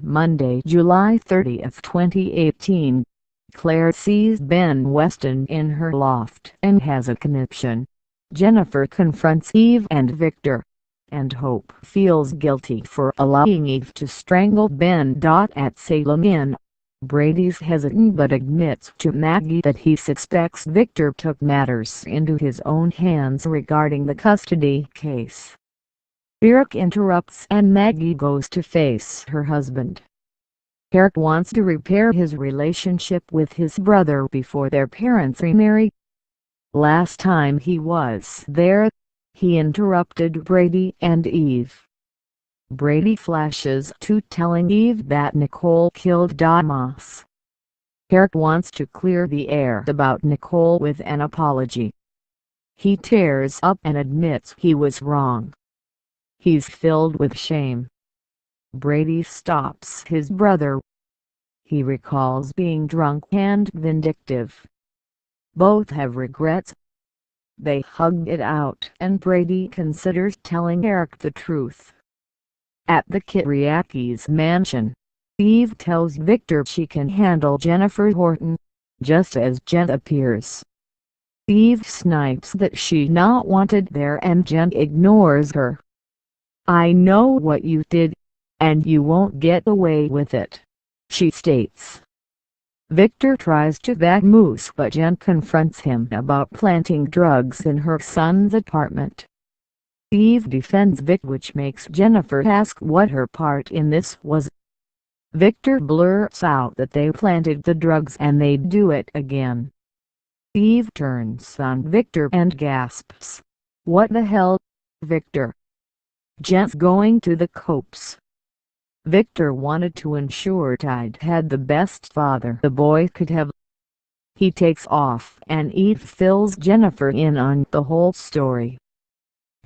Monday, July 30, 2018, Claire sees Ben Weston in her loft and has a conniption. Jennifer confronts Eve and Victor, and Hope feels guilty for allowing Eve to strangle Ben. At Salem Inn, Brady's hesitant but admits to Maggie that he suspects Victor took matters into his own hands regarding the custody case. Eric interrupts and Maggie goes to face her husband. Eric wants to repair his relationship with his brother before their parents remarry. Last time he was there, he interrupted Brady and Eve. Brady flashes to telling Eve that Nicole killed Damas. Eric wants to clear the air about Nicole with an apology. He tears up and admits he was wrong. He's filled with shame. Brady stops his brother. He recalls being drunk and vindictive. Both have regrets. They hug it out and Brady considers telling Eric the truth. At the Kyriakis mansion, Eve tells Victor she can handle Jennifer Horton, just as Jen appears. Eve snipes that she's not wanted there and Jen ignores her. "I know what you did, and you won't get away with it," she states. Victor tries to vamoose but Jen confronts him about planting drugs in her son's apartment. Eve defends Vic, which makes Jennifer ask what her part in this was. Victor blurts out that they planted the drugs and they'd do it again. Eve turns on Victor and gasps, "What the hell, Victor? Jen's going to the cops." Victor wanted to ensure Tide had the best father the boy could have. He takes off and Eve fills Jennifer in on the whole story.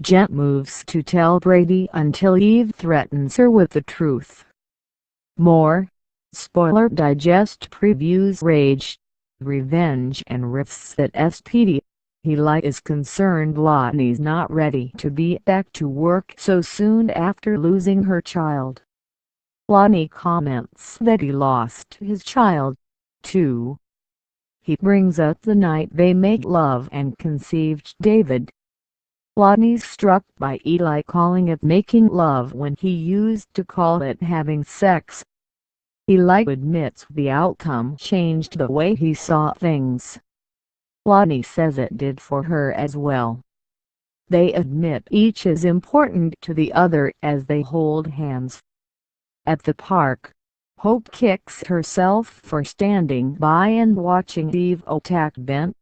Jen moves to tell Brady until Eve threatens her with the truth. More Spoiler Digest previews rage, revenge and riffs that SPD. Eli is concerned Lonnie's not ready to be back to work so soon after losing her child. Lonnie comments that he lost his child, too. He brings up the night they made love and conceived David. Lonnie's struck by Eli calling it making love when he used to call it having sex. Eli admits the outcome changed the way he saw things. Lonnie says it did for her as well. They admit each is important to the other as they hold hands. At the park, Hope kicks herself for standing by and watching Eve attack Ben.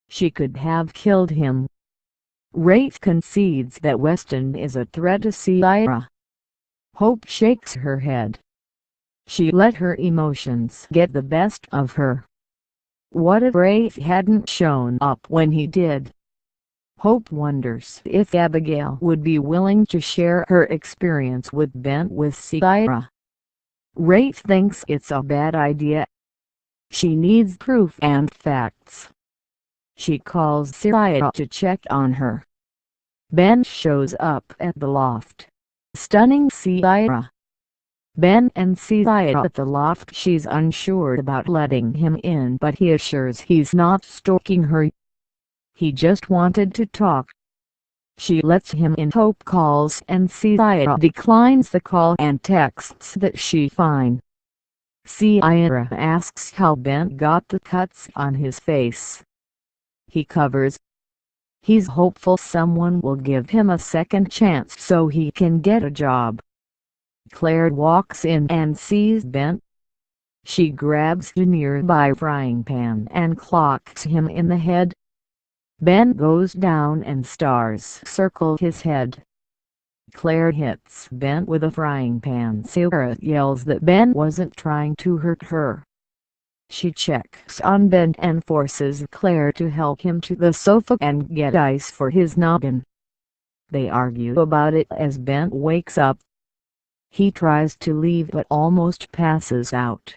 She could have killed him. Rafe concedes that Weston is a threat to Sierra. Hope shakes her head. She let her emotions get the best of her. What if Rafe hadn't shown up when he did? Hope wonders if Abigail would be willing to share her experience with Ben with Sierra. Rafe thinks it's a bad idea. She needs proof and facts. She calls Sierra to check on her. Ben shows up at the loft, stunning Sierra. Ben and Sierra at the loft. She's unsure about letting him in but he assures he's not stalking her. He just wanted to talk. She lets him in. Hope calls and Sierra declines the call and texts that she's fine. Sierra asks how Ben got the cuts on his face. He covers. He's hopeful someone will give him a second chance so he can get a job. Claire walks in and sees Ben. She grabs a nearby frying pan and clocks him in the head. Ben goes down and stars circle his head. Claire hits Ben with a frying pan. Sierra yells that Ben wasn't trying to hurt her. She checks on Ben and forces Claire to help him to the sofa and get ice for his noggin. They argue about it as Ben wakes up. He tries to leave but almost passes out.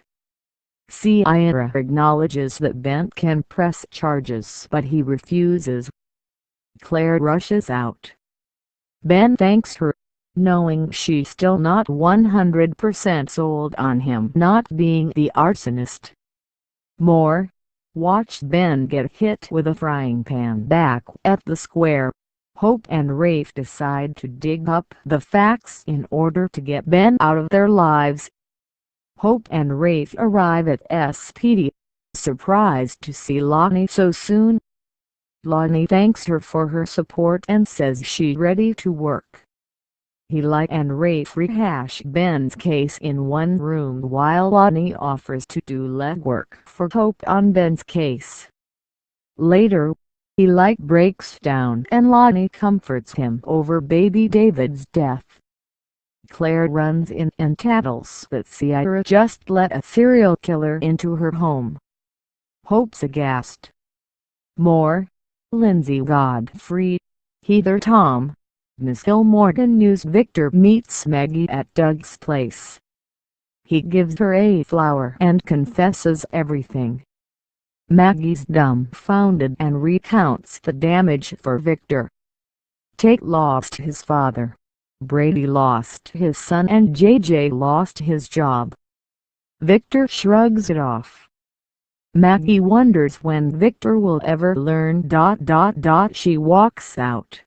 Sierra acknowledges that Ben can press charges but he refuses. Claire rushes out. Ben thanks her. knowing she's still not 100% sold on him not being the arsonist. More. Watch Ben get hit with a frying pan back at the square. Hope and Rafe decide to dig up the facts in order to get Ben out of their lives. Hope and Rafe arrive at SPD, surprised to see Lonnie so soon. Lonnie thanks her for her support and says she's ready to work. He and Rafe rehash Ben's case in one room while Lonnie offers to do legwork for Hope on Ben's case. Later, he breaks down and Lonnie comforts him over baby David's death. Claire runs in and tattles that Sierra just let a serial killer into her home. Hope's aghast. More. Lindsay Godfrey, Heather Tom, Miss Morgan News. Victor meets Maggie at Doug's place. He gives her a flower and confesses everything. Maggie's dumbfounded and recounts the damage for Victor. Tate lost his father. Brady lost his son and JJ lost his job. Victor shrugs it off. Maggie wonders when Victor will ever learn. She walks out.